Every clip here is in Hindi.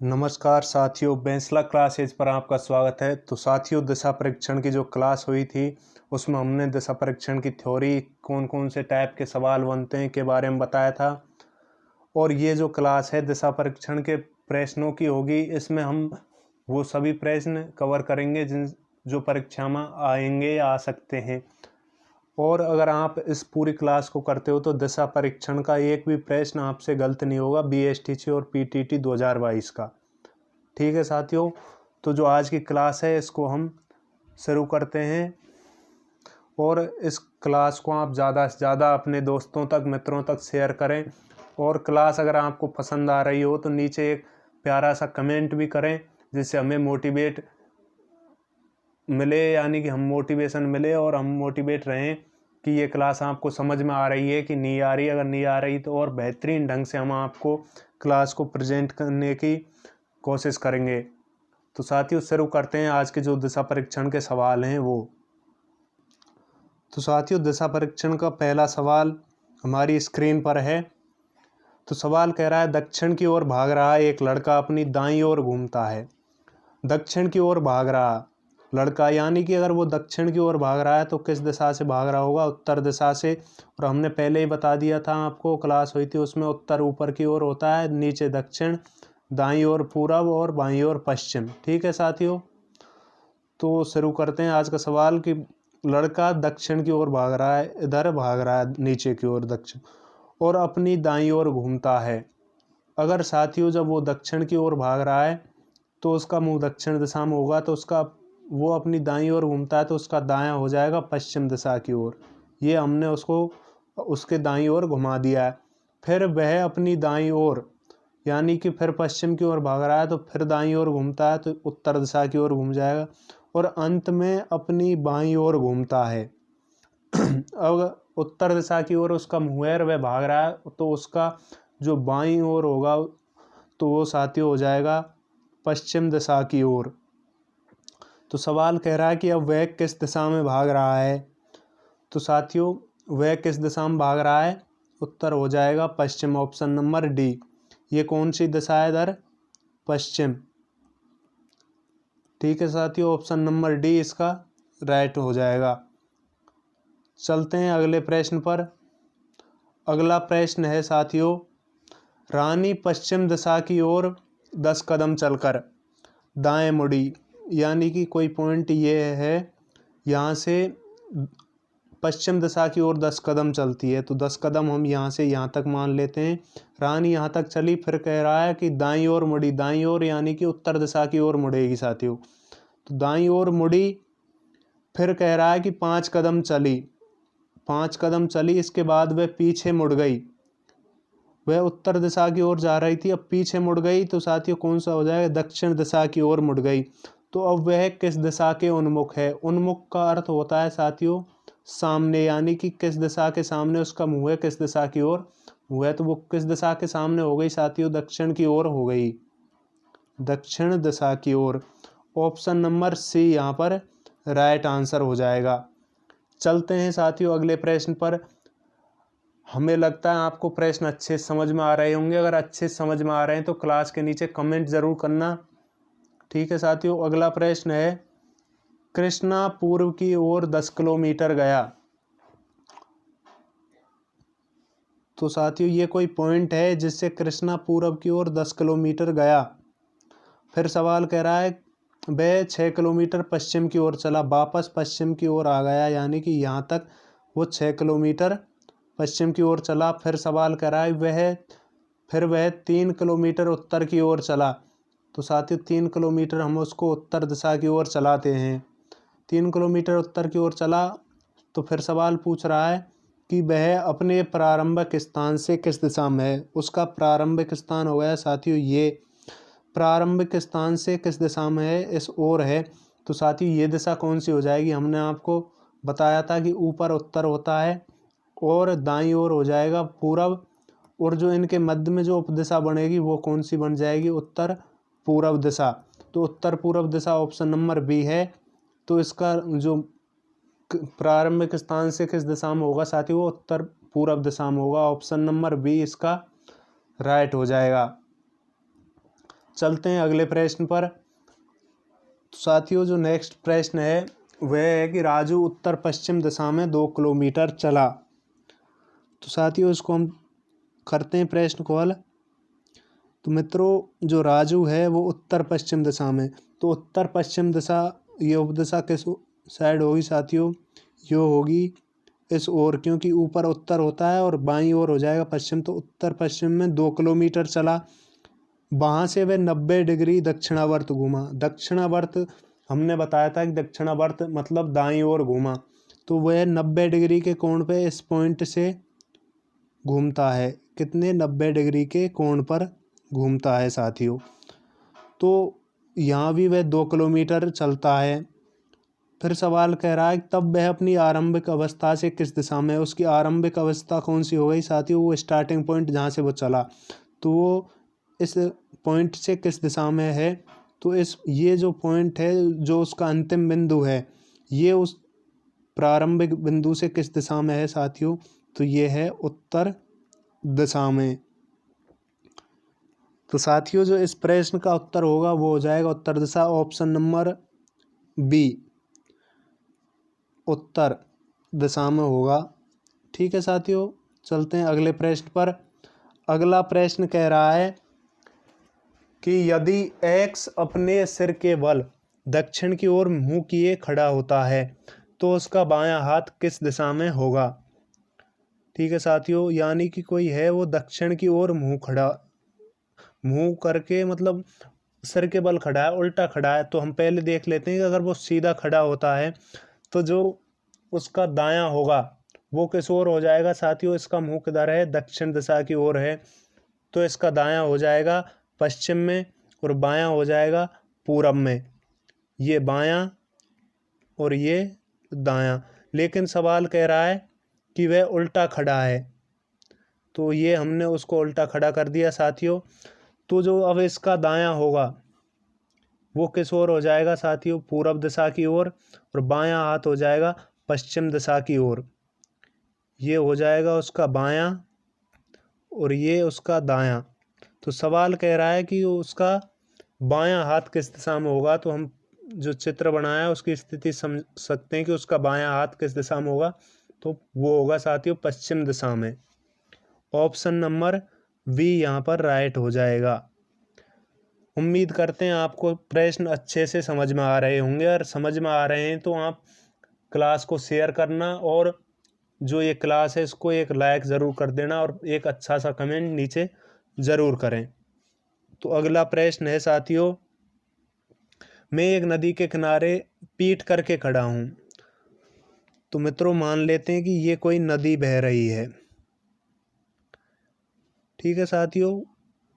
नमस्कार साथियों, बेंसला क्लासेज पर आपका स्वागत है। तो साथियों, दिशा परीक्षण की जो क्लास हुई थी उसमें हमने दिशा परीक्षण की थ्योरी, कौन कौन से टाइप के सवाल बनते हैं के बारे में बताया था। और ये जो क्लास है दिशा परीक्षण के प्रश्नों की होगी। इसमें हम वो सभी प्रश्न कवर करेंगे जो परीक्षा में आएंगे या आ सकते हैं। और अगर आप इस पूरी क्लास को करते हो तो दिशा परीक्षण का एक भी प्रश्न आपसे गलत नहीं होगा, BSTC और PTT 2022 का। ठीक है साथियों, तो जो आज की क्लास है इसको हम शुरू करते हैं। और इस क्लास को आप ज़्यादा से ज़्यादा अपने दोस्तों तक, मित्रों तक शेयर करें। और क्लास अगर आपको पसंद आ रही हो तो नीचे एक प्यारा सा कमेंट भी करें, जिससे हमें मोटिवेट मिले, यानी कि हम मोटिवेशन मिले और हम मोटिवेट रहें कि ये क्लास आपको समझ में आ रही है कि नहीं आ रही। अगर नहीं आ रही तो और बेहतरीन ढंग से हम आपको क्लास को प्रेजेंट करने की कोशिश करेंगे। तो साथियों, शुरू करते हैं आज के जो दिशा परीक्षण के सवाल हैं वो। तो साथियों, दिशा परीक्षण का पहला सवाल हमारी स्क्रीन पर है। तो सवाल कह रहा है, दक्षिण की ओर भाग रहा एक लड़का अपनी दाईं ओर घूमता है। दक्षिण की ओर भाग रहा लड़का, यानी कि अगर वो दक्षिण की ओर भाग रहा है तो किस दिशा से भाग रहा होगा? उत्तर दिशा से। और हमने पहले ही बता दिया था, आपको क्लास हुई थी उसमें, उत्तर ऊपर की ओर होता है, नीचे दक्षिण, दाईं ओर पूरब और बाईं ओर पश्चिम। ठीक है साथियों, तो शुरू करते हैं आज का सवाल कि लड़का दक्षिण की ओर भाग रहा है, इधर भाग रहा है नीचे की ओर दक्षिण, और अपनी दाईं ओर घूमता है। अगर साथियों जब वो दक्षिण की ओर भाग रहा है तो उसका मुंह दक्षिण दिशा में होगा, तो उसका वो अपनी दाईं ओर घूमता है तो उसका दायां हो जाएगा पश्चिम दिशा की ओर। ये हमने उसको उसके दाईं ओर घुमा दिया है। फिर वह अपनी दाईं ओर, यानी कि फिर पश्चिम की ओर भाग रहा है तो फिर दाईं ओर घूमता है तो उत्तर दिशा की ओर घूम जाएगा, और अंत में अपनी बाईं ओर घूमता है। अब उत्तर दिशा की ओर उसका मुंह है, वह भाग रहा है, तो उसका जो बाईं ओर होगा तो वो साथियों हो जाएगा पश्चिम दिशा की ओर। तो सवाल कह रहा है कि अब वह किस दिशा में भाग रहा है। तो साथियों, वह किस दिशा में भाग रहा है? उत्तर हो जाएगा पश्चिम, ऑप्शन नंबर डी। ये कौन सी दिशा है इधर? पश्चिम। ठीक है साथियों, ऑप्शन नंबर डी इसका राइट हो जाएगा। चलते हैं अगले प्रश्न पर। अगला प्रश्न है साथियों, रानी पश्चिम दिशा की ओर 10 कदम चलकर दाएं मुड़ी, यानी कि कोई पॉइंट ये है, यहाँ से पश्चिम दिशा की ओर 10 कदम चलती है, तो 10 कदम हम यहाँ से यहाँ तक मान लेते हैं। रानी यहाँ तक चली, फिर कह रहा है कि दाईं ओर मुड़ी, दाईं ओर यानी कि उत्तर दिशा की ओर मुड़ेगी साथियों। तो दाईं ओर मुड़ी, फिर कह रहा है कि 5 कदम चली, 5 कदम चली, इसके बाद वह पीछे मुड़ गई। वह उत्तर दिशा की ओर जा रही थी, अब पीछे मुड़ गई, तो साथियों कौन सा हो जाएगा? दक्षिण दिशा की ओर मुड़ गई। तो अब वह किस दिशा के उन्मुख है? उन्मुख का अर्थ होता है साथियों सामने, यानी कि किस दिशा के सामने उसका मुंह है, किस दिशा की ओर मुंह है, तो वो किस दिशा के सामने हो गई साथियों? दक्षिण की ओर हो गई, दक्षिण दिशा की ओर। ऑप्शन नंबर सी यहाँ पर राइट आंसर हो जाएगा। चलते हैं साथियों अगले प्रश्न पर। हमें लगता है आपको प्रश्न अच्छे समझ में आ रहे होंगे। अगर अच्छे समझ में आ रहे हैं तो क्लास के नीचे कमेंट ज़रूर करना। ठीक है साथियों, अगला प्रश्न है, कृष्णा पूर्व की ओर 10 किलोमीटर गया। तो साथियों ये कोई पॉइंट है जिससे कृष्णा पूर्व की ओर 10 किलोमीटर गया। फिर सवाल कह रहा है, वह 6 किलोमीटर पश्चिम की ओर चला, वापस पश्चिम की ओर आ गया, यानी कि यहाँ तक वो 6 किलोमीटर पश्चिम की ओर चला। फिर सवाल कर रहा है वह 3 किलोमीटर उत्तर की ओर चला। तो साथियों 3 किलोमीटर हम उसको उत्तर दिशा की ओर चलाते हैं। 3 किलोमीटर उत्तर की ओर चला, तो फिर सवाल पूछ रहा है कि वह अपने प्रारंभिक स्थान से किस दिशा में है। उसका प्रारंभिक स्थान हो गया साथियों ये, प्रारंभिक स्थान से किस दिशा में है? इस ओर है। तो साथियों ये दिशा कौन सी हो जाएगी? हमने आपको बताया था कि ऊपर उत्तर होता है और दाईं ओर हो जाएगा पूरब, और जो इनके मध्य में जो उपदिशा बनेगी वो कौन सी बन जाएगी? उत्तर पूरब दिशा। तो उत्तर पूरब दिशा ऑप्शन नंबर बी है। तो इसका जो प्रारंभिक स्थान से किस दिशा में होगा साथियों? वो उत्तर पूरब दिशा में होगा। ऑप्शन नंबर बी इसका राइट हो जाएगा। चलते हैं अगले प्रश्न पर। तो साथियों जो नेक्स्ट प्रश्न है वह है कि राजू उत्तर पश्चिम दिशा में 2 किलोमीटर चला। तो साथियों इसको हम करते हैं प्रश्न को हल। तो मित्रों जो राजू है वो उत्तर पश्चिम दिशा में, तो उत्तर पश्चिम दिशा ये उपदिशा किस साइड होगी साथियों, ये होगी इस ओर, क्योंकि ऊपर उत्तर होता है और बाईं ओर हो जाएगा पश्चिम। तो उत्तर पश्चिम में 2 किलोमीटर चला। वहाँ से वह 90 डिग्री दक्षिणावर्त घूमा। दक्षिणावर्त हमने बताया था कि दक्षिणावर्त मतलब दाईं ओर घूमा, तो वह 90 डिग्री के कोण पे इस पॉइंट से घूमता है। कितने 90 डिग्री के कोण पर घूमता है साथियों। तो यहाँ भी वह 2 किलोमीटर चलता है। फिर सवाल कह रहा है तब वह अपनी आरंभिक अवस्था से किस दिशा में है। उसकी आरंभिक अवस्था कौन सी हो गई साथियों, वो स्टार्टिंग पॉइंट जहाँ से वो चला, तो वो इस पॉइंट से किस दिशा में है। तो ये जो पॉइंट है जो उसका अंतिम बिंदु है, ये उस प्रारंभिक बिंदु से किस दिशा में है साथियों, तो ये है उत्तर दिशा में। तो साथियों जो इस प्रश्न का उत्तर होगा वो हो जाएगा उत्तर दिशा, ऑप्शन नंबर बी, उत्तर दिशा में होगा। ठीक है साथियों, चलते हैं अगले प्रश्न पर। अगला प्रश्न कह रहा है कि यदि x अपने सिर के बल दक्षिण की ओर मुंह किए खड़ा होता है तो उसका बायां हाथ किस दिशा में होगा। ठीक है साथियों, यानी कि कोई है वो दक्षिण की ओर मुंह करके मतलब सिर के बल खड़ा है, उल्टा खड़ा है। तो हम पहले देख लेते हैं कि अगर वो सीधा खड़ा होता है तो जो उसका दायां होगा वो किस ओर हो जाएगा साथियों। इसका मुंह किधर है, दक्षिण दिशा की ओर है, तो इसका दायां हो जाएगा पश्चिम में और बायां हो जाएगा पूरब में। ये बायां और ये दायां। लेकिन सवाल कह रहा है कि वह उल्टा खड़ा है, तो ये हमने उसको उल्टा खड़ा कर दिया साथियों। तो जो अब इसका दायां होगा वो किस ओर हो जाएगा साथियों, पूरब दिशा की ओर, और बायां हाथ हो जाएगा पश्चिम दिशा की ओर। ये हो जाएगा उसका बायां और ये उसका दायां। तो सवाल कह रहा है कि उसका बायां हाथ किस दिशा में होगा। तो हम जो चित्र बनाया है उसकी स्थिति समझ सकते हैं कि उसका बायां हाथ किस दिशा में होगा, तो वो होगा साथियों पश्चिम दिशा में। ऑप्शन नंबर बी यहाँ पर राइट हो जाएगा। उम्मीद करते हैं आपको प्रश्न अच्छे से समझ में आ रहे होंगे, और समझ में आ रहे हैं तो आप क्लास को शेयर करना, और जो ये क्लास है इसको एक लाइक ज़रूर कर देना और एक अच्छा सा कमेंट नीचे ज़रूर करें। तो अगला प्रश्न है साथियों, मैं एक नदी के किनारे पीठ करके खड़ा हूँ। तो मित्रों मान लेते हैं कि ये कोई नदी बह रही है। ठीक है साथियों,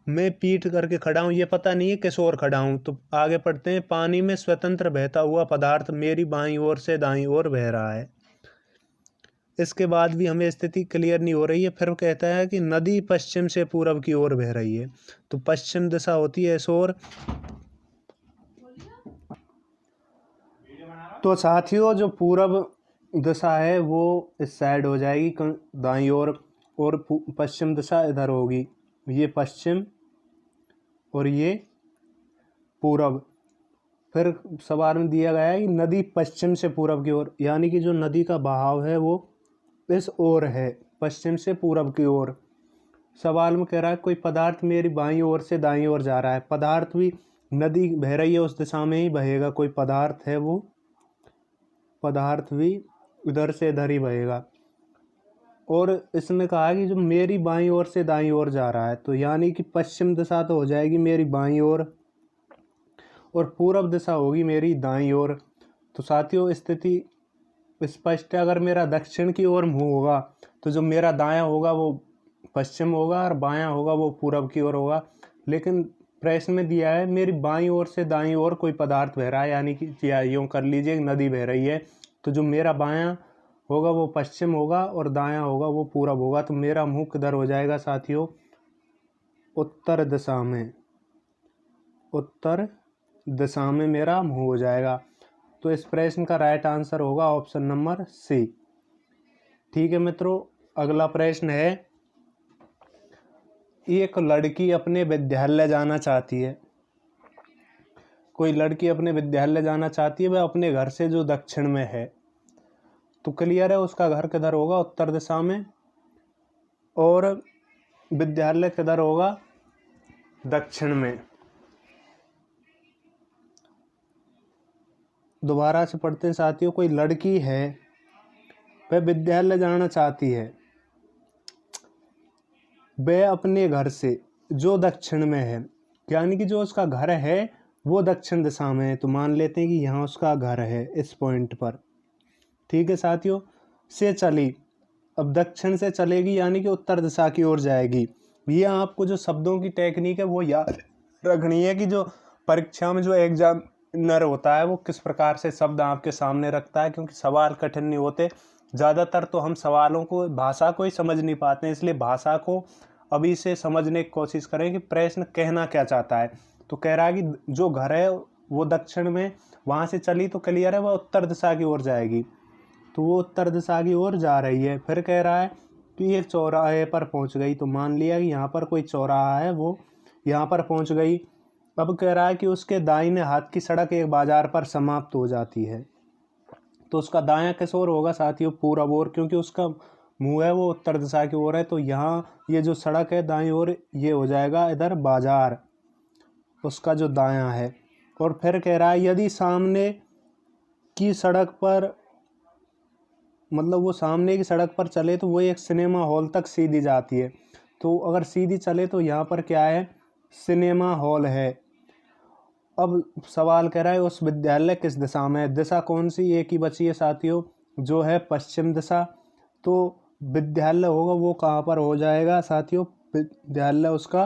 मैं पीठ करके खड़ा हूँ, ये पता नहीं है किस ओर खड़ा हूँ। तो आगे पढ़ते हैं, पानी में स्वतंत्र बहता हुआ पदार्थ मेरी बाईं ओर से दाईं ओर बह रहा है। इसके बाद भी हमें स्थिति क्लियर नहीं हो रही है। फिर कहता है कि नदी पश्चिम से पूरब की ओर बह रही है। तो पश्चिम दिशा होती है इस ओर। तो साथियों जो पूरब दिशा है वो इस साइड हो जाएगी दाईं ओर, और पश्चिम दिशा इधर होगी। ये पश्चिम और ये पूरब। फिर सवाल में दिया गया है कि नदी पश्चिम से पूरब की ओर, यानी कि जो नदी का बहाव है वो इस ओर है, पश्चिम से पूरब की ओर। सवाल में कह रहा है कोई पदार्थ मेरी बाईं ओर से दाईं ओर जा रहा है। पदार्थ भी नदी बह रही है उस दिशा में ही बहेगा, कोई पदार्थ है वो पदार्थ भी इधर से इधर ही बहेगा। और इसमें कहा है कि जो मेरी बाईं ओर से दाईं ओर जा रहा है, तो यानी कि पश्चिम दिशा तो हो जाएगी मेरी बाईं ओर और पूरब दिशा होगी मेरी दाईं ओर। तो साथियों स्थिति स्पष्ट है। अगर मेरा दक्षिण की ओर मुंह होगा तो जो मेरा दायां होगा वो पश्चिम होगा और बायां होगा वो पूरब की ओर होगा। लेकिन प्रश्न में दिया है मेरी बाईं ओर से दाईं ओर कोई पदार्थ बह रहा है, यानी कि यूँ कर लीजिए नदी बह रही है। तो जो मेरा बायां होगा वो पश्चिम होगा और दायां होगा वो पूरब होगा। तो मेरा मुंह किधर हो जाएगा साथियों, उत्तर दिशा में। उत्तर दिशा में मेरा मुंह हो जाएगा। तो इस प्रश्न का राइट आंसर होगा ऑप्शन नंबर सी। ठीक है मित्रों, अगला प्रश्न है, एक लड़की अपने विद्यालय जाना चाहती है। कोई लड़की अपने विद्यालय जाना चाहती है, वह अपने घर से जो दक्षिण में है, तो क्लियर है उसका घर किधर होगा, उत्तर दिशा में, और विद्यालय किधर होगा, दक्षिण में। दोबारा से पढ़ते हैं साथियों। कोई लड़की है, वह विद्यालय जाना चाहती है, वह अपने घर से जो दक्षिण में है, यानी कि जो उसका घर है वो दक्षिण दिशा में है, तो मान लेते हैं कि यहाँ उसका घर है इस पॉइंट पर। ठीक है साथियों, से चली, अब दक्षिण से चलेगी यानी कि उत्तर दिशा की ओर जाएगी। ये आपको जो शब्दों की टेक्निक है वो याद रखनी है कि जो परीक्षा में जो एग्जामिनर होता है वो किस प्रकार से शब्द आपके सामने रखता है, क्योंकि सवाल कठिन नहीं होते। ज़्यादातर तो हम सवालों को, भाषा को ही समझ नहीं पाते हैं, इसलिए भाषा को अभी से समझने की कोशिश करें कि प्रश्न कहना क्या चाहता है। तो कह रहा है कि जो घर है वो दक्षिण में, वहाँ से चली तो क्लियर है वह उत्तर दिशा की ओर जाएगी, तो वो उत्तर दिशा की ओर जा रही है। फिर कह रहा है कि ये चौराहे पर पहुँच गई, तो मान लिया कि यहाँ पर कोई चौराहा है, वो यहाँ पर पहुँच गई। अब कह रहा है कि उसके दाहिने हाथ की सड़क एक बाजार पर समाप्त हो जाती है, तो उसका दायां किस ओर होगा साथियों, पूरब ओर, क्योंकि उसका मुंह है वो उत्तर दिशा की ओर है। तो यहाँ ये जो सड़क है दाईं ओर, ये हो जाएगा इधर बाजार, उसका जो दायां है। और फिर कह रहा है यदि सामने की सड़क पर, मतलब वो सामने की सड़क पर चले तो वो एक सिनेमा हॉल तक सीधी जाती है। तो अगर सीधी चले तो यहाँ पर क्या है, सिनेमा हॉल है। अब सवाल कह रहा है उस विद्यालय किस दिशा में है, दिशा कौन सी, एक ही बची है साथियों, जो है पश्चिम दिशा। तो विद्यालय होगा वो कहाँ पर हो जाएगा साथियों, विद्यालय उसका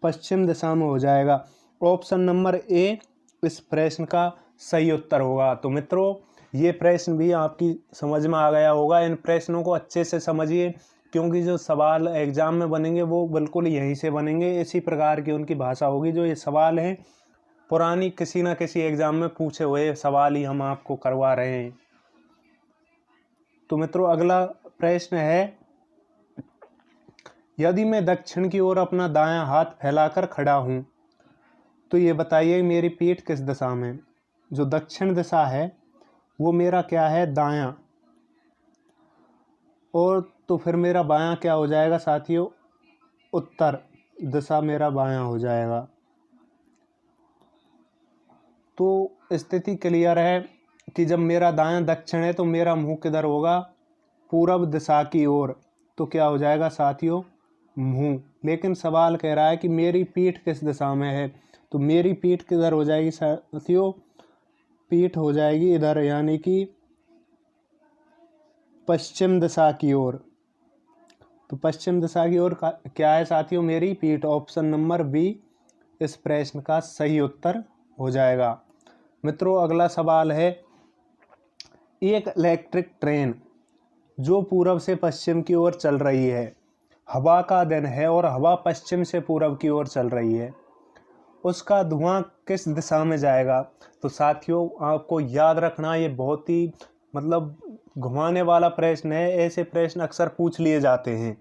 पश्चिम दिशा में हो जाएगा। ऑप्शन नंबर ए इस प्रश्न का सही उत्तर होगा। तो मित्रों ये प्रश्न भी आपकी समझ में आ गया होगा। इन प्रश्नों को अच्छे से समझिए, क्योंकि जो सवाल एग्जाम में बनेंगे वो बिल्कुल यहीं से बनेंगे, इसी प्रकार की उनकी भाषा होगी। जो ये सवाल हैं पुरानी किसी ना किसी एग्जाम में पूछे हुए सवाल ही हम आपको करवा रहे हैं। तो मित्रों अगला प्रश्न है, यदि मैं दक्षिण की ओर अपना दायां हाथ फैलाकर खड़ा हूं, तो ये बताइए मेरी पीठ किस दिशा में। जो दक्षिण दिशा है वो मेरा क्या है, दायां, और तो फिर मेरा बायां क्या हो जाएगा साथियों, उत्तर दिशा मेरा बायां हो जाएगा। तो स्थिति क्लियर है कि जब मेरा दायां दक्षिण है तो मेरा मुंह किधर होगा, पूरब दिशा की ओर, तो क्या हो जाएगा साथियों, मुंह। लेकिन सवाल कह रहा है कि मेरी पीठ किस दिशा में है, तो मेरी पीठ किधर हो जाएगी साथियों, पीठ हो जाएगी इधर, यानी कि पश्चिम दिशा की ओर। तो पश्चिम दिशा की ओर क्या है साथियों, मेरी पीठ। ऑप्शन नंबर बी इस प्रश्न का सही उत्तर हो जाएगा। मित्रों अगला सवाल है, एक इलेक्ट्रिक ट्रेन जो पूरब से पश्चिम की ओर चल रही है, हवा का दिन है और हवा पश्चिम से पूरब की ओर चल रही है, उसका धुआं किस दिशा में जाएगा। तो साथियों आपको याद रखना, ये बहुत ही मतलब घुमाने वाला प्रश्न है, ऐसे प्रश्न अक्सर पूछ लिए जाते हैं।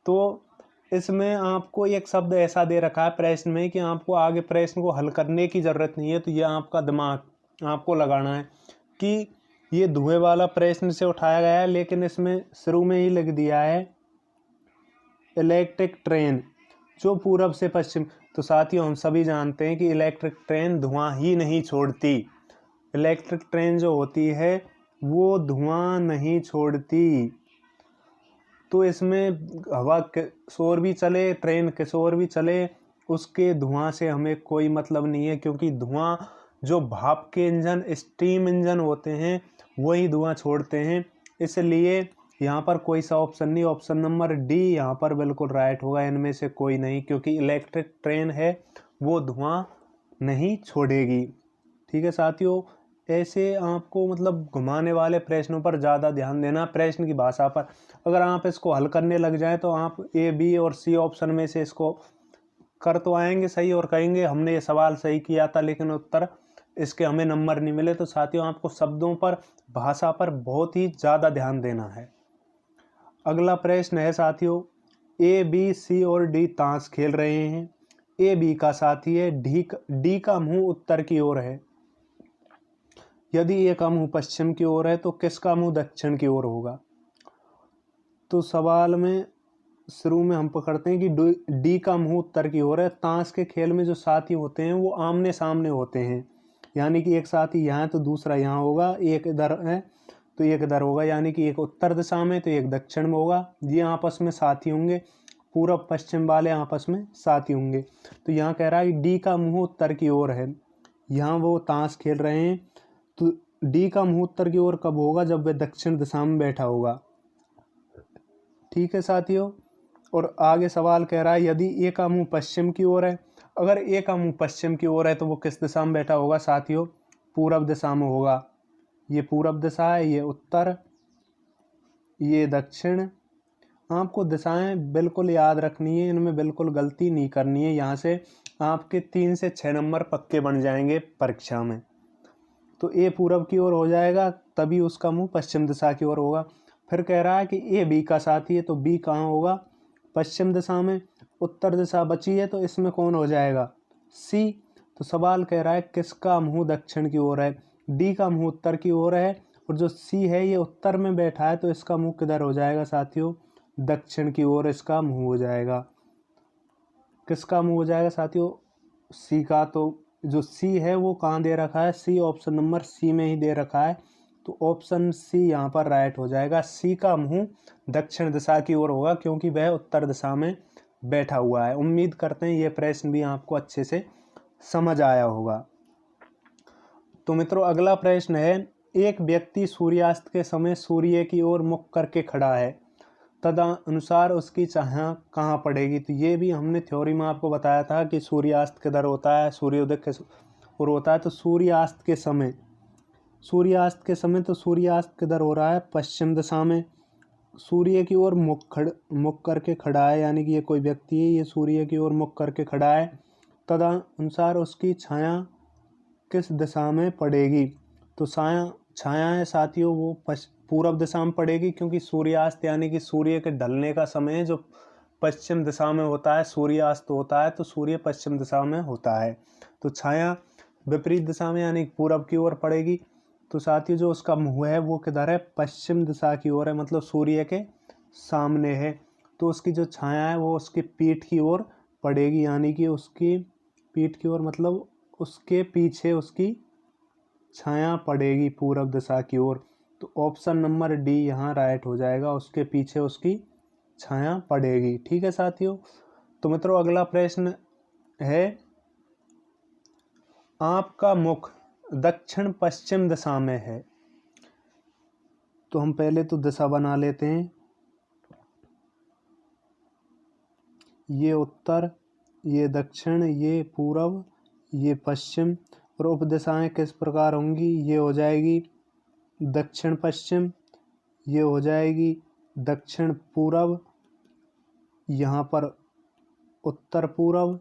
तो इसमें आपको एक शब्द ऐसा दे रखा है प्रश्न में कि आपको आगे प्रश्न को हल करने की ज़रूरत नहीं है, तो ये आपका दिमाग आपको लगाना है कि ये धुएं वाला प्रश्न से उठाया गया है, लेकिन इसमें शुरू में ही लिख दिया है इलेक्ट्रिक ट्रेन जो पूरब से पश्चिम। तो साथियों हम सभी जानते हैं कि इलेक्ट्रिक ट्रेन धुआं ही नहीं छोड़ती, इलेक्ट्रिक ट्रेन जो होती है वो धुआं नहीं छोड़ती। तो इसमें हवा के शोर भी चले, ट्रेन के शोर भी चले, उसके धुआं से हमें कोई मतलब नहीं है, क्योंकि धुआं जो भाप के इंजन, स्टीम इंजन होते हैं वही धुआं छोड़ते हैं। इसलिए यहाँ पर कोई सा ऑप्शन नहीं, ऑप्शन नंबर डी यहाँ पर बिल्कुल राइट होगा, इनमें से कोई नहीं, क्योंकि इलेक्ट्रिक ट्रेन है वो धुआं नहीं छोड़ेगी। ठीक है साथियों, ऐसे आपको मतलब घुमाने वाले प्रश्नों पर ज़्यादा ध्यान देना, प्रश्न की भाषा पर। अगर आप इसको हल करने लग जाएं तो आप ए, बी और सी ऑप्शन में से इसको कर तो आएंगे सही और कहेंगे हमने ये सवाल सही किया था, लेकिन उत्तर इसके हमें नंबर नहीं मिले। तो साथियों आपको शब्दों पर, भाषा पर बहुत ही ज़्यादा ध्यान देना है। अगला प्रश्न है साथियों, ए, बी, सी और डी ताश खेल रहे हैं। ए बी का साथी है, डी का मुंह उत्तर की ओर है। यदि ए का मुंह पश्चिम की ओर है तो किसका मुंह दक्षिण की ओर होगा? तो सवाल में शुरू में हम पकड़ते हैं कि डी का मुंह उत्तर की ओर है। ताश के खेल में जो साथी होते हैं वो आमने सामने होते हैं, यानी कि एक साथी यहाँ है तो दूसरा यहाँ होगा, एक इधर है तो एक इधर होगा, यानी कि एक उत्तर दिशा में तो एक दक्षिण में होगा। ये आपस में साथी होंगे, पूरब पश्चिम वाले आपस में साथी होंगे। तो यहाँ कह रहा है डी का मुंह उत्तर की ओर है, यहाँ वो ताश खेल रहे हैं, तो डी का मुंह उत्तर की ओर कब होगा? जब वह दक्षिण दिशा में बैठा होगा। ठीक है साथियों। और आगे सवाल कह रहा है यदि ए का मुंह पश्चिम की ओर है, अगर ए का मुंह पश्चिम की ओर है तो वो किस दिशा में बैठा होगा साथियों? पूरब दिशा में होगा। ये पूरब दिशा है, ये उत्तर, ये दक्षिण। आपको दिशाएं बिल्कुल याद रखनी है, इनमें बिल्कुल गलती नहीं करनी है। यहाँ से आपके 3 से 6 नंबर पक्के बन जाएंगे परीक्षा में। तो ए पूरब की ओर हो जाएगा, तभी उसका मुंह पश्चिम दिशा की ओर होगा। फिर कह रहा है कि ए बी का साथी है, तो बी कहाँ होगा? पश्चिम दिशा में। उत्तर दिशा बची है तो इसमें कौन हो जाएगा? सी। तो सवाल कह रहा है किसका मुंह दक्षिण की ओर है? डी का मुंह उत्तर की ओर है, और जो सी है ये उत्तर में बैठा है, तो इसका मुंह किधर हो जाएगा साथियों? दक्षिण की ओर इसका मुंह हो जाएगा। किसका मुंह हो जाएगा साथियों? सी का। तो जो सी है वो कहाँ दे रखा है? सी, ऑप्शन नंबर सी में ही दे रखा है, तो ऑप्शन सी यहाँ पर राइट हो जाएगा। सी का मुंह दक्षिण दिशा की ओर होगा क्योंकि वह उत्तर दिशा में बैठा हुआ है। उम्मीद करते हैं ये प्रश्न भी आपको अच्छे से समझ आया होगा। तो मित्रों अगला प्रश्न है, एक व्यक्ति सूर्यास्त के समय सूर्य की ओर मुख करके खड़ा है, तदनुसार उसकी छाया कहाँ पड़ेगी? तो ये भी हमने थ्योरी में आपको बताया था कि सूर्यास्त किधर होता है, सूर्योदय के ओर होता है। तो सूर्यास्त के समय तो सूर्यास्त किधर हो रहा है? पश्चिम दिशा में। सूर्य की ओर मुख करके खड़ा है, यानी कि ये कोई व्यक्ति है, ये सूर्य की ओर मुख करके खड़ा है, तदनुसार उसकी छाया किस दिशा में पड़ेगी? तो छाया है साथियों वो पूरब दिशा में पड़ेगी, क्योंकि सूर्यास्त यानी कि सूर्य के ढलने का समय जो पश्चिम दिशा में होता है, सूर्यास्त होता है तो सूर्य पश्चिम दिशा में होता है। तो छाया विपरीत दिशा में यानी पूरब की ओर पड़ेगी। तो साथियों जो उसका मुंह है वो किधर है? पश्चिम दिशा की ओर है, मतलब सूर्य के सामने है। तो उसकी जो छाया है वो उसकी पीठ की ओर पड़ेगी, यानी कि उसकी पीठ की ओर मतलब उसके पीछे उसकी छाया पड़ेगी पूरब दिशा की ओर। तो ऑप्शन नंबर डी यहाँ राइट हो जाएगा, उसके पीछे उसकी छाया पड़ेगी। ठीक है साथियों। तो मित्रों अगला प्रश्न है, आपका मुख दक्षिण पश्चिम दिशा में है, तो हम पहले तो दिशा बना लेते हैं। ये उत्तर, ये दक्षिण, ये पूरब, ये पश्चिम। और उपदिशाएं किस प्रकार होंगी? ये हो जाएगी दक्षिण पश्चिम, ये हो जाएगी दक्षिण पूरब, यहाँ पर उत्तर पूरब,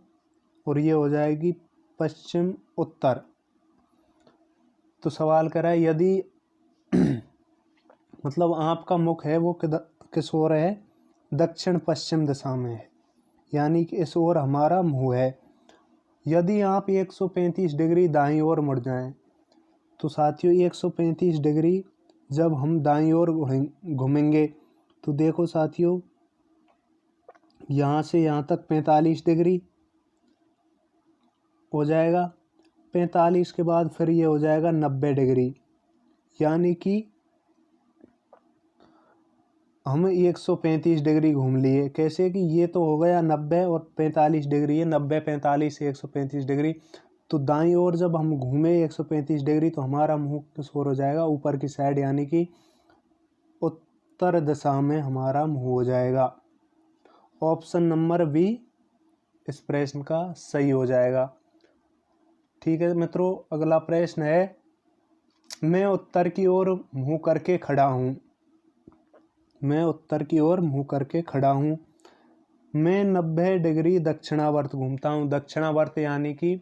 और ये हो जाएगी पश्चिम उत्तर। तो सवाल कर रहा है यदि मतलब आपका मुख है वो किस ओर है? दक्षिण पश्चिम दिशा में है, यानी कि इस ओर हमारा मुंह है। यदि आप 135 डिग्री दाईं ओर मुड़ जाएं, तो साथियों 135 डिग्री जब हम दाईं ओर घूमेंगे तो देखो साथियों यहाँ से यहाँ तक 45 डिग्री हो जाएगा। 45 के बाद फिर ये हो जाएगा 90 डिग्री, यानी कि हम 135 डिग्री घूम लिए। कैसे कि ये तो हो गया 90 और 45 डिग्री है, 90 45 135 डिग्री। तो दाईं ओर जब हम घूमे 135 डिग्री तो हमारा मुंह किस ओर हो जाएगा? ऊपर की साइड, यानी कि उत्तर दिशा में हमारा मुंह हो जाएगा। ऑप्शन नंबर बी इस प्रश्न का सही हो जाएगा। ठीक है मित्रों अगला प्रश्न है, मैं उत्तर की ओर मुंह करके खड़ा हूँ, मैं उत्तर की ओर मुंह करके खड़ा हूँ, मैं 90 डिग्री दक्षिणावर्त घूमता हूँ। दक्षिणावर्त यानी कि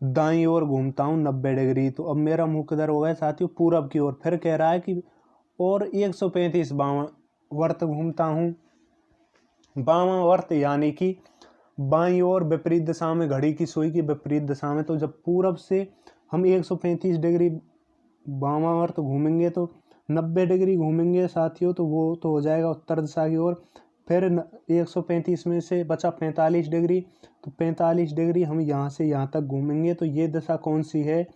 दाईं ओर घूमता हूँ 90 डिग्री। तो अब मेरा मुंह किधर हो गया साथियों? पूरब की ओर। फिर कह रहा है कि और 135 बामा वर्त घूमता हूँ। बामा वर्त यानी कि बाईं ओर विपरीत दिशा में, घड़ी की सुई की विपरीत दिशा में। तो जब पूरब से हम 135 डिग्री वामावर्त घूमेंगे तो 90 डिग्री घूमेंगे साथियों, तो वो तो हो जाएगा उत्तर दिशा की ओर। फिर 135 में से बचा 45 डिग्री, तो 45 डिग्री हम यहाँ से यहाँ तक घूमेंगे। तो ये दिशा कौन सी है,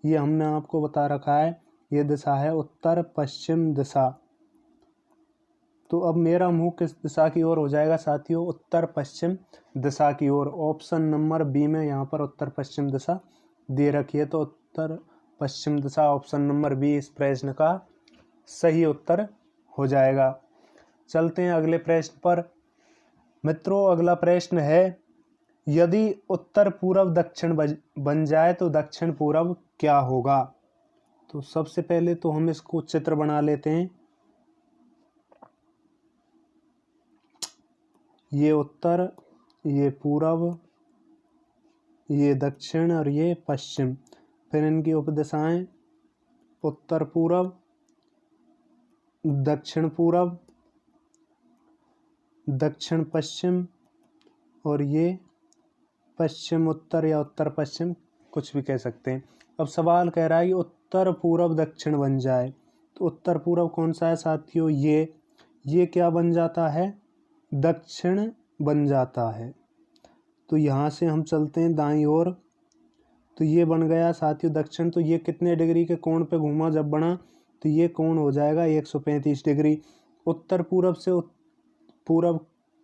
ये हमने आपको बता रखा है, ये दिशा है उत्तर पश्चिम दिशा। तो अब मेरा मुंह किस दिशा की ओर हो जाएगा साथियों, उत्तर पश्चिम दिशा की ओर। ऑप्शन नंबर बी में यहाँ पर उत्तर पश्चिम दिशा दे रखी है, तो उत्तर पश्चिम दिशा ऑप्शन नंबर बी इस प्रश्न का सही उत्तर हो जाएगा। चलते हैं अगले प्रश्न पर। मित्रों, अगला प्रश्न है, यदि उत्तर पूर्व दक्षिण बन जाए तो दक्षिण पूर्व क्या होगा। तो सबसे पहले तो हम इसको चित्र बना लेते हैं। ये उत्तर, ये पूर्व, ये दक्षिण और ये पश्चिम। फिर इनकी उपदिशाएं उत्तर पूर्व, दक्षिण पूर्व, दक्षिण पश्चिम और ये पश्चिम उत्तर या उत्तर पश्चिम, कुछ भी कह सकते हैं। अब सवाल कह रहा है कि उत्तर पूर्व दक्षिण बन जाए, तो उत्तर पूर्व कौन सा है साथियों, ये क्या बन जाता है, दक्षिण बन जाता है। तो यहाँ से हम चलते हैं दाईं ओर, तो ये बन गया साथियों दक्षिण। तो ये कितने डिग्री के कोण पे घूमा जब बना, तो ये कोण हो जाएगा 135 डिग्री। उत्तर पूर्व से पूर्व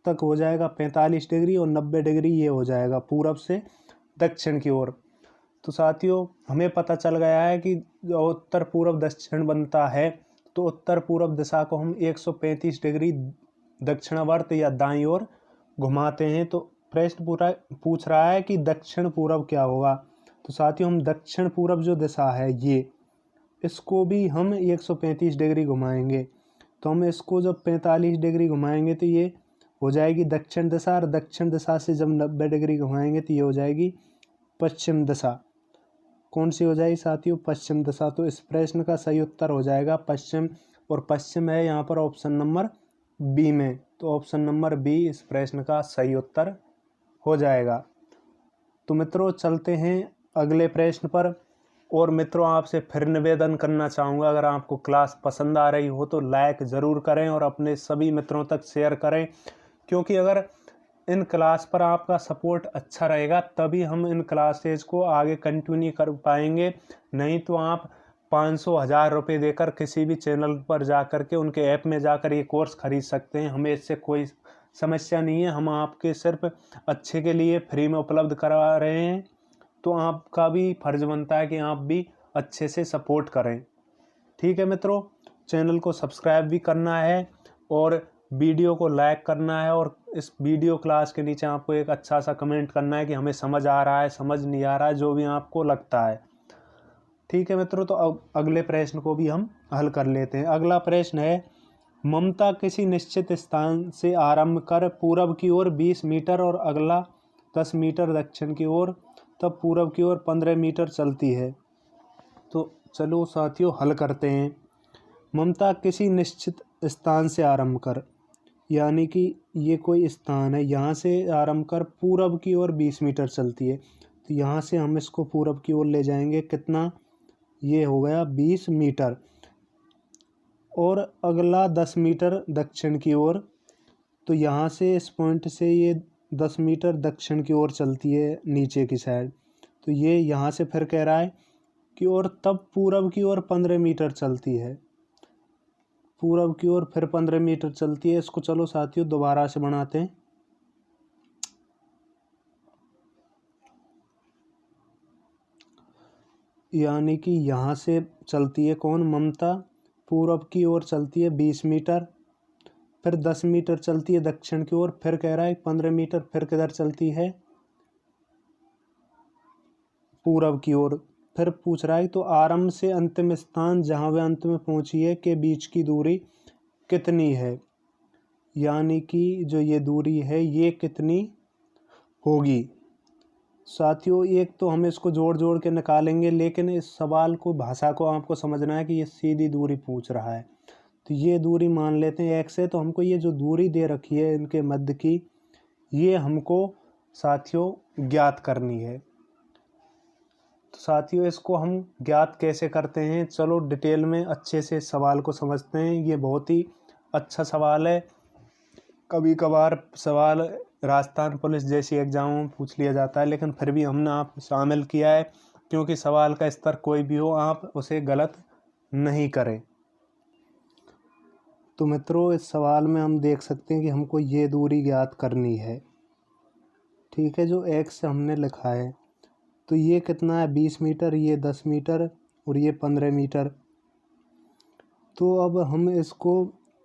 तक हो जाएगा 45 डिग्री और 90 डिग्री ये हो जाएगा पूर्व से दक्षिण की ओर। तो साथियों हमें पता चल गया है कि उत्तर पूर्व दक्षिण बनता है, तो उत्तर पूर्व दिशा को हम 135 डिग्री दक्षिणावर्त या दाईं ओर घुमाते हैं। तो प्रश्न पूछ रहा है कि दक्षिण पूर्व क्या होगा। तो साथियों हम दक्षिण पूर्व जो दिशा है ये, इसको भी हम 135 डिग्री घुमाएंगे। तो हम इसको जब 45 डिग्री घुमाएंगे तो ये हो जाएगी दक्षिण दिशा, और दक्षिण दिशा से जब 90 डिग्री घुमाएंगे तो ये हो जाएगी पश्चिम दिशा। कौन सी हो जाएगी साथियों, पश्चिम दिशा। तो इस प्रश्न का सही उत्तर हो जाएगा पश्चिम, और पश्चिम है यहाँ पर ऑप्शन नंबर बी में। तो ऑप्शन नंबर बी इस प्रश्न का सही उत्तर हो जाएगा। तो मित्रों चलते हैं अगले प्रश्न पर। और मित्रों आपसे फिर निवेदन करना चाहूँगा, अगर आपको क्लास पसंद आ रही हो तो लाइक ज़रूर करें और अपने सभी मित्रों तक शेयर करें, क्योंकि अगर इन क्लास पर आपका सपोर्ट अच्छा रहेगा तभी हम इन क्लासेज को आगे कंटिन्यू कर पाएंगे। नहीं तो आप 500-1000 रुपये देकर किसी भी चैनल पर जा कर के उनके ऐप में जाकर ये कोर्स खरीद सकते हैं। हमें इससे कोई समस्या नहीं है, हम आपके सिर्फ अच्छे के लिए फ्री में उपलब्ध करा रहे हैं। तो आपका भी फर्ज बनता है कि आप भी अच्छे से सपोर्ट करें। ठीक है मित्रों, चैनल को सब्सक्राइब भी करना है और वीडियो को लाइक करना है, और इस वीडियो क्लास के नीचे आपको एक अच्छा सा कमेंट करना है कि हमें समझ आ रहा है, समझ नहीं आ रहा है, जो भी आपको लगता है। ठीक है मित्रों, तो अब अगले प्रश्न को भी हम हल कर लेते हैं। अगला प्रश्न है, ममता किसी निश्चित स्थान से आरंभ कर पूर्व की ओर 20 मीटर और अगला 10 मीटर दक्षिण की ओर, तब पूर्व की ओर 15 मीटर चलती है। तो चलो साथियों हल करते हैं। ममता किसी निश्चित स्थान से आरंभ कर, यानी कि ये कोई स्थान है, यहाँ से आरंभ कर पूर्व की ओर 20 मीटर चलती है। तो यहाँ से हम इसको पूर्व की ओर ले जाएंगे, कितना, ये हो गया 20 मीटर, और अगला 10 मीटर दक्षिण की ओर। तो यहाँ से इस पॉइंट से ये 10 मीटर दक्षिण की ओर चलती है नीचे की साइड। तो ये यहाँ से फिर कह रहा है कि और तब पूर्व की ओर 15 मीटर चलती है, पूर्व की ओर फिर 15 मीटर चलती है। इसको चलो साथियों दोबारा से बनाते हैं। यानी कि यहाँ से चलती है कौन, ममता, पूर्व की ओर चलती है 20 मीटर, फिर 10 मीटर चलती है दक्षिण की ओर, फिर कह रहा है 15 मीटर फिर किधर चलती है, पूर्व की ओर। फिर पूछ रहा है तो आरंभ से अंतिम स्थान जहाँ वे अंत में पहुँची है के बीच की दूरी कितनी है, यानी कि जो ये दूरी है ये कितनी होगी। साथियों एक तो हम इसको जोड़ जोड़ के निकालेंगे, लेकिन इस सवाल को, भाषा को आपको समझना है कि ये सीधी दूरी पूछ रहा है। तो ये दूरी मान लेते हैं x है, तो हमको ये जो दूरी दे रखी है इनके मध्य की, ये हमको साथियों ज्ञात करनी है। तो साथियों इसको हम ज्ञात कैसे करते हैं, चलो डिटेल में अच्छे से सवाल को समझते हैं। ये बहुत ही अच्छा सवाल है। कभी कभार सवाल राजस्थान पुलिस जैसी एग्जामों में पूछ लिया जाता है, लेकिन फिर भी हमने आप शामिल किया है क्योंकि सवाल का स्तर कोई भी हो आप उसे गलत नहीं करें। तो मित्रों इस सवाल में हम देख सकते हैं कि हमको ये दूरी ज्ञात करनी है। ठीक है, जो x हमने लिखा है तो ये कितना है 20 मीटर, ये 10 मीटर और ये 15 मीटर। तो अब हम इसको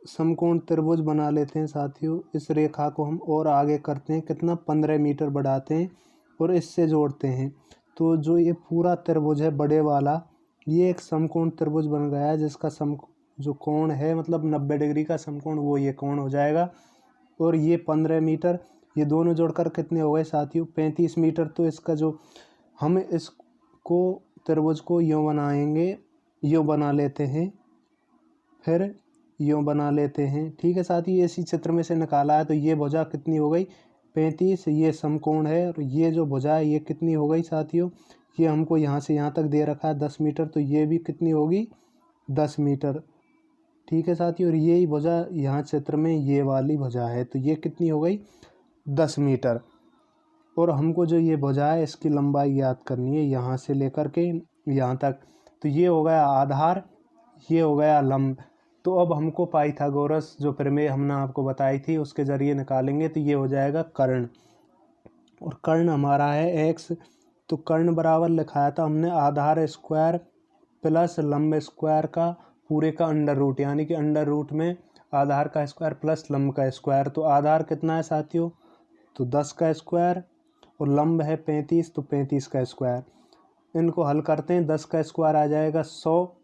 समकोण त्रिभुज बना लेते हैं साथियों। इस रेखा को हम और आगे करते हैं, कितना 15 मीटर बढ़ाते हैं और इससे जोड़ते हैं। तो जो ये पूरा त्रिभुज है बड़े वाला, ये एक समकोण त्रिभुज बन गया है जिसका जो कोण है मतलब 90 डिग्री का समकोण, वो ये कोण हो जाएगा। और ये 15 मीटर, ये दोनों जोड़कर कितने हो गए साथियों 35 मीटर। तो इसका जो हम इसको त्रिभुज को यूँ बनाएंगे, यूँ बना लेते हैं, फिर यूँ बना लेते हैं। ठीक है साथियों, इसी चित्र में से निकाला है। तो ये भुजा कितनी हो गई 35, ये समकोण है और ये जो भुजा है ये कितनी हो गई साथियों, ये हमको यहाँ से यहाँ तक दे रखा है 10 मीटर, तो ये भी कितनी होगी 10 मीटर। ठीक है साथियों, और यही भुजा यहाँ चित्र में ये वाली भुजा है, तो ये कितनी हो गई 10 मीटर। और हमको जो ये भुजा है इसकी लंबाई याद करनी है यहाँ से लेकर के यहाँ तक। तो ये हो गया आधार, ये हो गया लंब। तो अब हमको पाइथागोरस जो प्रमेय हमने आपको बताई थी उसके ज़रिए निकालेंगे। तो ये हो जाएगा कर्ण, और कर्ण हमारा है x। तो कर्ण बराबर लिखाया था हमने आधार स्क्वायर प्लस लंब स्क्वायर का पूरे का अंडर रूट, यानी कि अंडर रूट में आधार का स्क्वायर प्लस लंब का स्क्वायर। तो आधार कितना है साथियों, तो 10 का स्क्वायर, और लंब है 35, तो 35 का स्क्वायर। इनको हल करते हैं, 10 का स्क्वायर आ जाएगा 100,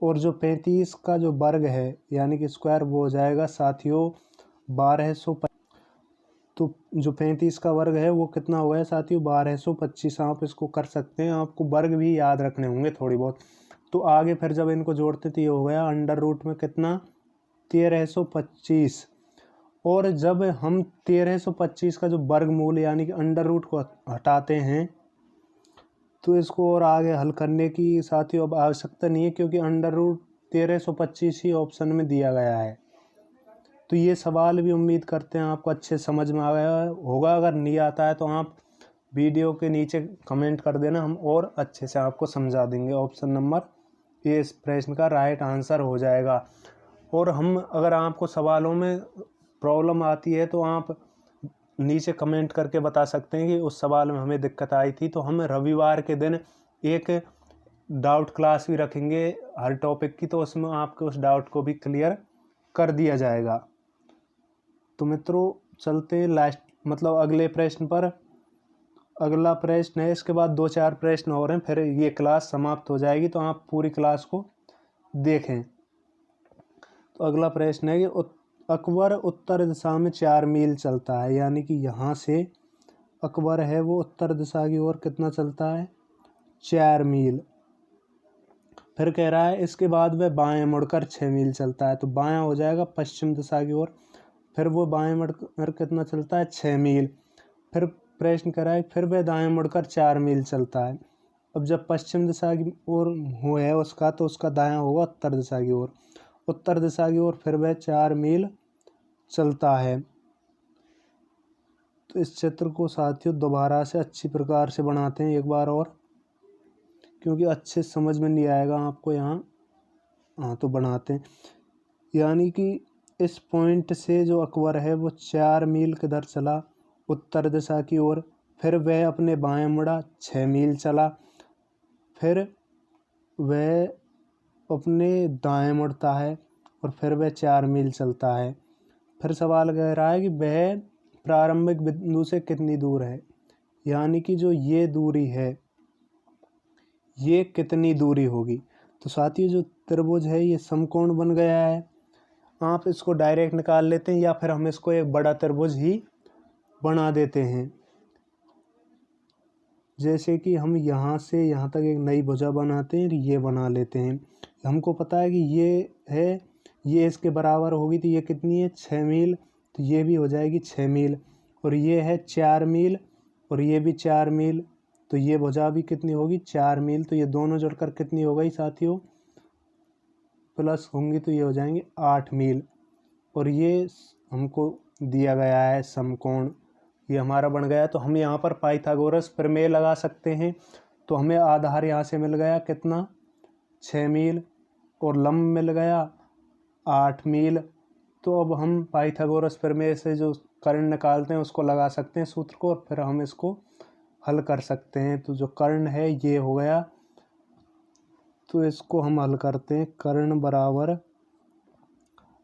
और जो 35 का जो वर्ग है यानी कि स्क्वायर वो हो जाएगा साथियों 1200। तो जो 35 का वर्ग है वो कितना हो गया साथियों 1225। आप इसको कर सकते हैं, आपको वर्ग भी याद रखने होंगे थोड़ी बहुत। तो आगे फिर जब इनको जोड़ते तो ये हो गया अंडर रूट में कितना 1325। और जब हम 1325 का जो वर्गमूल यानी कि अंडर रूट को हटाते हैं तो इसको और आगे हल करने की साथियों अब आवश्यकता नहीं है, क्योंकि अंडर रूट 1325 ही ऑप्शन में दिया गया है। तो ये सवाल भी उम्मीद करते हैं आपको अच्छे समझ में आ गया होगा। अगर नहीं आता है तो आप वीडियो के नीचे कमेंट कर देना, हम और अच्छे से आपको समझा देंगे। ऑप्शन नंबर ये इस प्रश्न का राइट आंसर हो जाएगा। और हम अगर आपको सवालों में प्रॉब्लम आती है तो आप नीचे कमेंट करके बता सकते हैं कि उस सवाल में हमें दिक्कत आई थी। तो हम रविवार के दिन एक डाउट क्लास भी रखेंगे हर टॉपिक की, तो उसमें आपके उस डाउट को भी क्लियर कर दिया जाएगा। तो मित्रों चलते हैं लास्ट मतलब अगले प्रश्न पर। अगला प्रश्न है, इसके बाद 2-4 प्रश्न और हैं, फिर ये क्लास समाप्त हो जाएगी। तो आप पूरी क्लास को देखें। तो अगला प्रश्न है कि अकबर उत्तर दिशा में 4 मील चलता है, यानी कि यहाँ से अकबर है वो उत्तर दिशा की ओर कितना चलता है 4 मील। फिर कह रहा है इसके बाद वह बाएं मुड़कर 6 मील चलता है, तो बायां हो जाएगा पश्चिम दिशा की ओर। फिर वो बाएं मुड़कर कितना चलता है 6 मील। फिर प्रश्न कह रहा है फिर वह दाएं मुड़कर 4 मील चलता है। अब जब पश्चिम दिशा की ओर हो है उसका, तो उसका दायां होगा उत्तर दिशा की ओर। उत्तर दिशा की ओर फिर वह 4 मील चलता है। तो इस चित्र को साथियों दोबारा से अच्छी प्रकार से बनाते हैं एक बार और, क्योंकि अच्छे समझ में नहीं आएगा आपको यहाँ। हाँ तो बनाते हैं, यानी कि इस पॉइंट से जो अकबर है वो 4 मील किधर चला उत्तर दिशा की ओर। फिर वह अपने बाएं मुड़ा 6 मील चला। फिर वह अपने दाएं मुड़ता है और फिर वह 4 मील चलता है। फिर सवाल कह रहा है कि वह प्रारंभिक बिंदु से कितनी दूर है, यानी कि जो ये दूरी है ये कितनी दूरी होगी। तो साथियों जो त्रिभुज है ये समकोण बन गया है। आप इसको डायरेक्ट निकाल लेते हैं या फिर हम इसको एक बड़ा त्रिभुज ही बना देते हैं। जैसे कि हम यहाँ से यहाँ तक एक नई भुजा बनाते हैं, ये बना लेते हैं। हमको पता है कि ये है, ये इसके बराबर होगी, तो ये कितनी है 6 मील, तो ये भी हो जाएगी 6 मील। और ये है 4 मील, और ये भी 4 मील, तो ये भुजा भी कितनी होगी 4 मील। तो ये दोनों जुड़कर कितनी हो गई साथियों, प्लस होंगी तो ये हो जाएंगे 8 मील। और ये हमको दिया गया है समकोण, ये हमारा बन गया। तो हम यहाँ पर पाइथागोरस प्रमेय लगा सकते हैं। तो हमें आधार यहाँ से मिल गया कितना 6 मील और लंब मिल गया 8 मील। तो अब हम पाइथागोरस प्रमेय से जो कर्ण निकालते हैं उसको लगा सकते हैं सूत्र को, और फिर हम इसको हल कर सकते हैं। तो जो कर्ण है ये हो गया, तो इसको हम हल करते हैं। कर्ण बराबर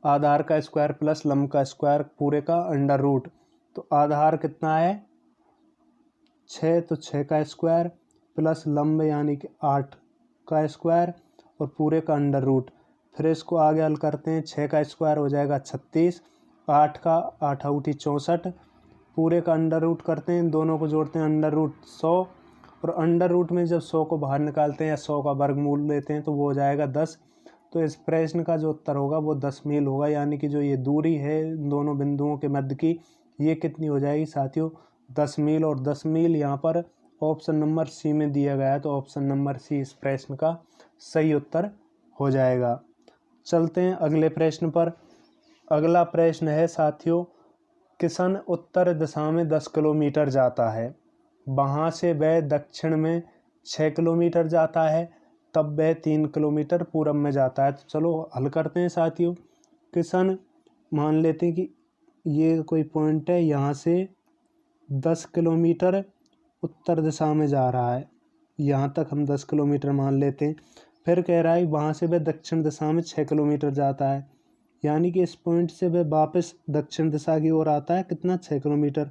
आधार का स्क्वायर प्लस लंब का स्क्वायर पूरे का अंडर रूट। तो आधार कितना है 6, तो 6 का स्क्वायर प्लस लंब यानी कि 8 का स्क्वायर और पूरे का अंडर रूट। फिर इसको आगे हल करते हैं। 6 का स्क्वायर हो जाएगा 36, 8 का 8 आउटी 64, पूरे का अंडर रूट करते हैं, दोनों को जोड़ते हैं अंडर रूट 100। और अंडर रूट में जब 100 को बाहर निकालते हैं या 100 का वर्गमूल लेते हैं तो वो हो जाएगा 10। तो इस प्रश्न का जो उत्तर होगा वो 10 मील होगा, यानी कि जो ये दूरी है दोनों बिंदुओं के मध्य की, ये कितनी हो जाएगी साथियों 10 मील। और 10 मील यहाँ पर ऑप्शन नंबर सी में दिया गया है, तो ऑप्शन नंबर सी इस प्रश्न का सही उत्तर हो जाएगा। चलते हैं अगले प्रश्न पर। अगला प्रश्न है साथियों, किशन उत्तर दिशा में 10 किलोमीटर जाता है, वहाँ से वह दक्षिण में 6 किलोमीटर जाता है, तब वह 3 किलोमीटर पूरब में जाता है। तो चलो हल करते हैं साथियों। किशन मान लेते हैं कि ये कोई पॉइंट है, यहाँ से 10 किलोमीटर उत्तर दिशा में जा रहा है, यहाँ तक हम 10 किलोमीटर मान लेते हैं। फिर कह रहा है वहाँ से वह दक्षिण दिशा में 6 किलोमीटर जाता है, यानी कि इस पॉइंट से वह वापस दक्षिण दिशा की ओर आता है कितना 6 किलोमीटर,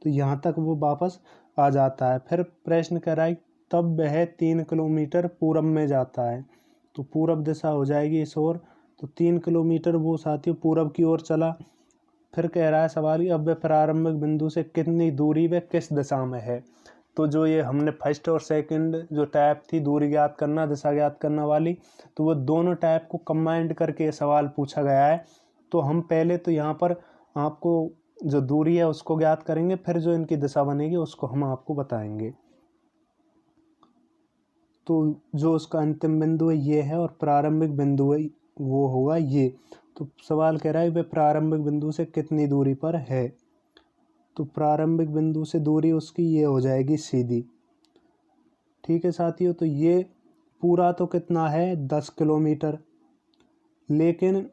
तो यहाँ तक वो वापस आ जाता है। फिर प्रश्न कह रहा है तब वह 3 किलोमीटर पूरब में जाता है, तो पूरब दिशा हो जाएगी इस ओर, तो 3 किलोमीटर वो साथियों पूरब की ओर चला। फिर कह रहा है सवाल कि अब वह प्रारंभिक बिंदु से कितनी दूरी वह किस दिशा में है। तो जो ये हमने फर्स्ट और सेकंड जो टैप थी दूरी ज्ञात करना दिशा ज्ञात करना वाली, तो वो दोनों टैप को कंबाइंड करके ये सवाल पूछा गया है। तो हम पहले तो यहाँ पर आपको जो दूरी है उसको ज्ञात करेंगे, फिर जो इनकी दिशा बनेगी उसको हम आपको बताएंगे। तो जो उसका अंतिम बिंदु है ये है, और प्रारंभिक बिंदु है वो होगा ये। तो सवाल कह रहा है वह प्रारंभिक बिंदु से कितनी दूरी पर है, तो प्रारंभिक बिंदु से दूरी उसकी ये हो जाएगी सीधी। ठीक है साथियों, तो ये पूरा तो कितना है 10 किलोमीटर, लेकिन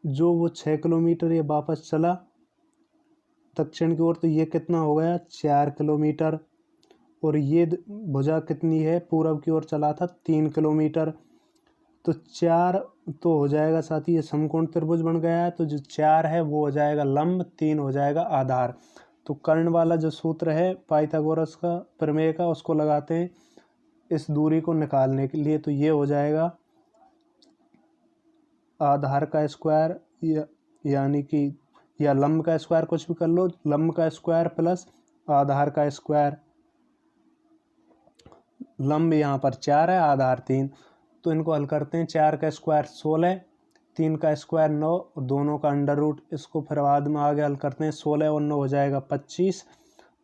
जो वो 6 किलोमीटर ये वापस चला दक्षिण की ओर, तो ये कितना हो गया 4 किलोमीटर। और ये भुजा कितनी है पूरब की ओर चला था 3 किलोमीटर, तो 4 तो हो जाएगा साथी ये समकोण त्रिभुज बन गया है। तो जो 4 है वो हो जाएगा लंब, 3 हो जाएगा आधार। तो कर्ण वाला जो सूत्र है पाइथागोरस का प्रमेय का उसको लगाते हैं इस दूरी को निकालने के लिए। तो ये हो जाएगा आधार का स्क्वायर यानी कि या लंब का स्क्वायर, कुछ भी कर लो, लंब का स्क्वायर प्लस आधार का स्क्वायर। लंब यहाँ पर 4 है, आधार 3, तो इनको हल करते हैं। 4 का स्क्वायर 16, 3 का स्क्वायर 9, और दोनों का अंडर रूट। इसको फिर बाद में आगे हल करते हैं। 16 और 9 हो जाएगा 25,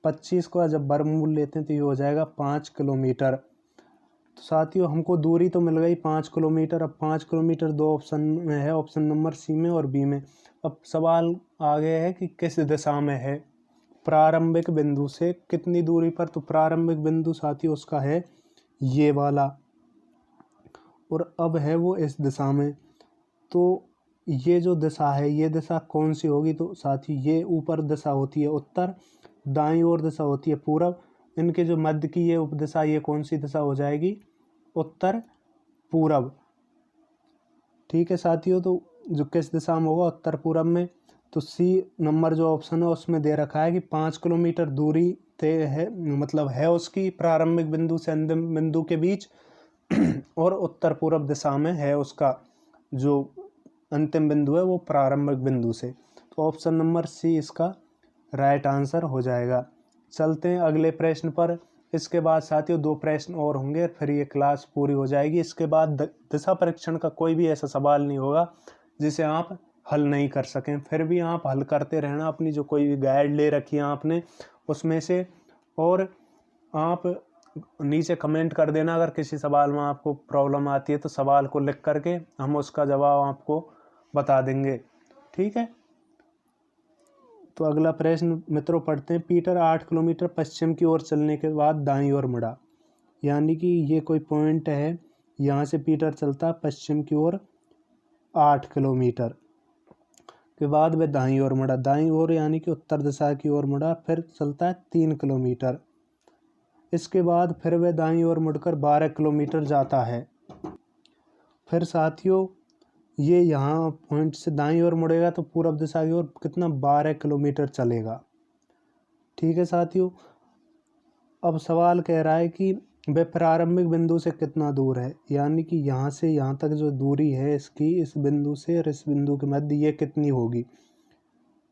25 का जब वर्गमूल लेते हैं तो ये हो जाएगा 5 किलोमीटर। तो साथियों हमको दूरी तो मिल गई 5 किलोमीटर। अब 5 किलोमीटर दो ऑप्शन में है, ऑप्शन नंबर सी में और बी में। अब सवाल आगे है कि किस दिशा में है, प्रारंभिक बिंदु से कितनी दूरी पर। तो प्रारंभिक बिंदु साथियों उसका है ये वाला, और अब है वो इस दिशा में। तो ये जो दिशा है ये दिशा कौन सी होगी, तो साथी ये ऊपर दिशा होती है उत्तर, दाईं ओर दिशा होती है पूरब। इनके जो मध्य की ये उपदिशा ये कौन सी दिशा हो जाएगी, उत्तर पूरब। ठीक है साथियों, तो जो किस दिशा में होगा उत्तर पूरब में। तो सी नंबर जो ऑप्शन है उसमें दे रखा है कि 5 किलोमीटर दूरी तय है, मतलब है उसकी प्रारंभिक बिंदु से अंतिम बिंदु के बीच, और उत्तर पूरब दिशा में है उसका जो अंतिम बिंदु है वो प्रारंभिक बिंदु से। तो ऑप्शन नंबर सी इसका राइट आंसर हो जाएगा। चलते हैं अगले प्रश्न पर। इसके बाद साथियों 2 प्रश्न और होंगे, फिर ये क्लास पूरी हो जाएगी। इसके बाद दिशा परीक्षण का कोई भी ऐसा सवाल नहीं होगा जिसे आप हल नहीं कर सकें। फिर भी आप हल करते रहना, अपनी जो कोई भी गाइड ले रखी है आपने उसमें से और आप नीचे कमेंट कर देना अगर किसी सवाल में आपको प्रॉब्लम आती है, तो सवाल को लिख करके हम उसका जवाब आपको बता देंगे। ठीक है, तो अगला प्रश्न मित्रों पढ़ते हैं। पीटर 8 किलोमीटर पश्चिम की ओर चलने के बाद दाईं ओर मुड़ा। यानी कि ये कोई पॉइंट है, यहाँ से पीटर चलता पश्चिम की ओर 8 किलोमीटर के बाद वह दाईं ओर मुड़ा। दाईं ओर यानी कि उत्तर दिशा की ओर मुड़ा, फिर चलता है 3 किलोमीटर। इसके बाद फिर वह दाईं ओर मुड़कर 12 किलोमीटर जाता है। फिर साथियों ये यहाँ पॉइंट से दाईं ओर मुड़ेगा तो पूर्व दिशा की ओर कितना 12 किलोमीटर चलेगा। ठीक है साथियों, अब सवाल कह रहा है कि वह प्रारंभिक बिंदु से कितना दूर है। यानी कि यहाँ से यहाँ तक जो दूरी है इसकी, इस बिंदु से और इस बिंदु के मध्य ये कितनी होगी।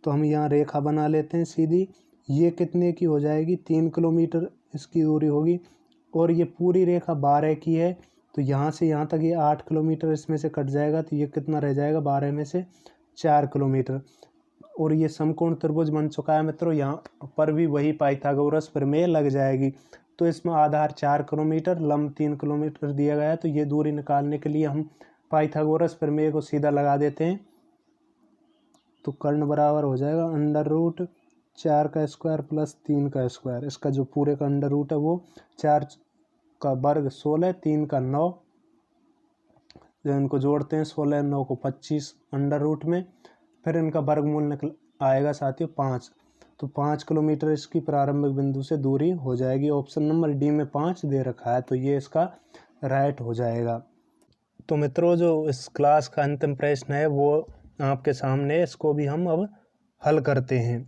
तो हम यहाँ रेखा बना लेते हैं सीधी। ये कितने की हो जाएगी, 3 किलोमीटर इसकी दूरी होगी। और ये पूरी रेखा 12 की है, तो यहाँ से यहाँ तक ये 8 किलोमीटर इसमें से कट जाएगा, तो ये कितना रह जाएगा, 12 में से 4 किलोमीटर। और ये समकोण त्रिभुज बन चुका है मित्रों। यहाँ पर भी वही पाइथागोरस प्रमेय लग जाएगी। तो इसमें आधार 4 किलोमीटर, लंब 3 किलोमीटर दिया गया है। तो ये दूरी निकालने के लिए हम पाइथागोरस प्रमेय को सीधा लगा देते हैं। तो कर्ण बराबर हो जाएगा √4 का स्क्वायर प्लस 3 का स्क्वायर। इसका जो पूरे का अंडर रूट है वो 4 का वर्ग 16, 3 का 9, जो इनको जोड़ते हैं 16 9 को 25 अंडर रूट में। फिर इनका वर्गमूल निकल आएगा साथियों 5। तो 5 किलोमीटर इसकी प्रारंभिक बिंदु से दूरी हो जाएगी। ऑप्शन नंबर डी में 5 दे रखा है, तो ये इसका राइट हो जाएगा। तो मित्रों जो इस क्लास का अंतिम प्रश्न है वो आपके सामने, इसको भी हम अब हल करते हैं।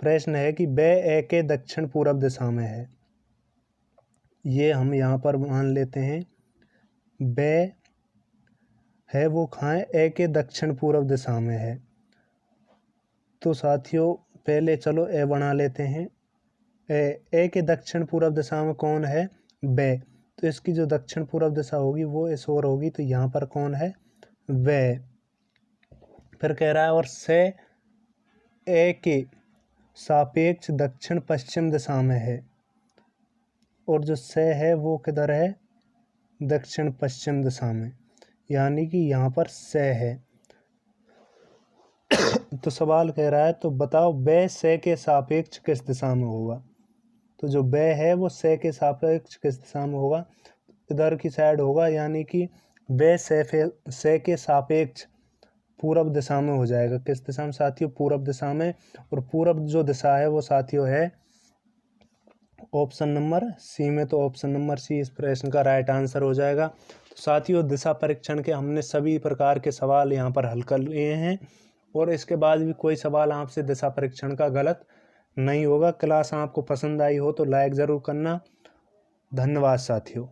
प्रश्न है कि ब ए के दक्षिण पूर्व दिशा में है। ये हम यहाँ पर मान लेते हैं ब है वो खाएं ए के दक्षिण पूर्व दिशा में है। तो साथियों पहले चलो ए बना लेते हैं। ए के दक्षिण पूर्व दिशा में कौन है, ब। तो इसकी जो दक्षिण पूर्व दिशा होगी वो इस ओर होगी। तो यहाँ पर कौन है, व। फिर कह रहा है और से ए के सापेक्ष दक्षिण पश्चिम दिशा में है। और जो से है वो किधर है, दक्षिण पश्चिम दिशा में, यानी कि यहाँ पर से है। तो सवाल कह रहा है तो बताओ ब से के सापेक्ष किस दिशा में होगा। तो जो ब है वो से के सापेक्ष किस दिशा में होगा, इधर की साइड होगा। यानी कि ब से के सापेक्ष पूर्व दिशा में हो जाएगा। किस दिशा में साथियों, पूर्व दिशा में। और पूर्व जो दिशा है वो साथियों है ऑप्शन नंबर सी में। तो ऑप्शन नंबर सी इस प्रश्न का राइट आंसर हो जाएगा। तो साथियों दिशा परीक्षण के हमने सभी प्रकार के सवाल यहाँ पर हल कर लिए हैं, और इसके बाद भी कोई सवाल आपसे दिशा परीक्षण का गलत नहीं होगा। क्लास आपको पसंद आई हो तो लाइक ज़रूर करना। धन्यवाद साथियों।